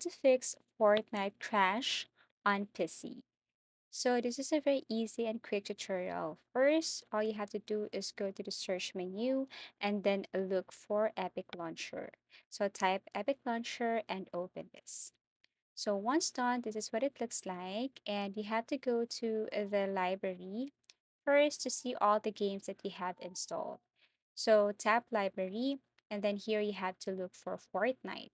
To fix Fortnite crash on PC. So this is a very easy and quick tutorial. First, all you have to do is go to the search menu and then look for Epic Launcher. So type Epic Launcher and open this. So once done, this is what it looks like. And you have to go to the library first to see all the games that you have installed. So tap library and then here you have to look for Fortnite.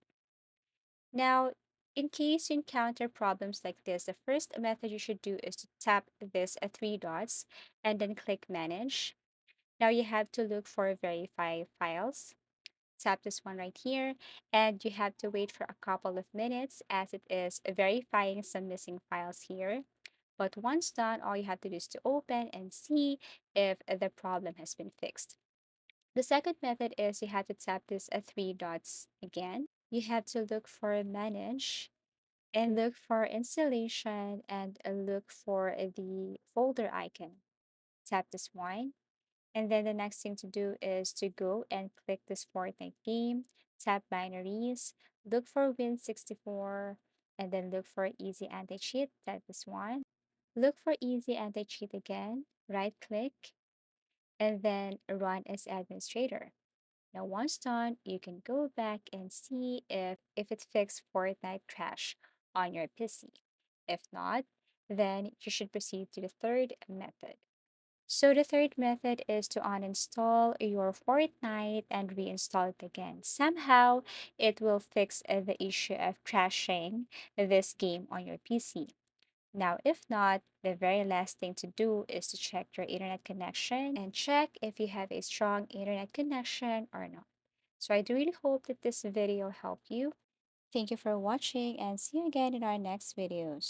Now, in case you encounter problems like this, the first method you should do is to tap this three dots and then click Manage. Now you have to look for Verify Files. Tap this one right here, and you have to wait for a couple of minutes as it is verifying some missing files here. But once done, all you have to do is to open and see if the problem has been fixed. The second method is you have to tap this three dots again. You have to look for Manage and look for installation and look for the folder icon. Tap this one. And then the next thing to do is to go and click this Fortnite game, tap binaries, look for Win64, and then look for easy anti-cheat. Tap this one. Look for easy anti-cheat again, right click, and then run as administrator. Now, once done, you can go back and see if it fixed Fortnite crash on your PC. If not, then you should proceed to the third method. So the third method is to uninstall your Fortnite and reinstall it again. Somehow, it will fix the issue of crashing this game on your PC. Now, if not, the very last thing to do is to check your internet connection and check if you have a strong internet connection or not. So I do really hope that this video helped you. Thank you for watching and see you again in our next videos.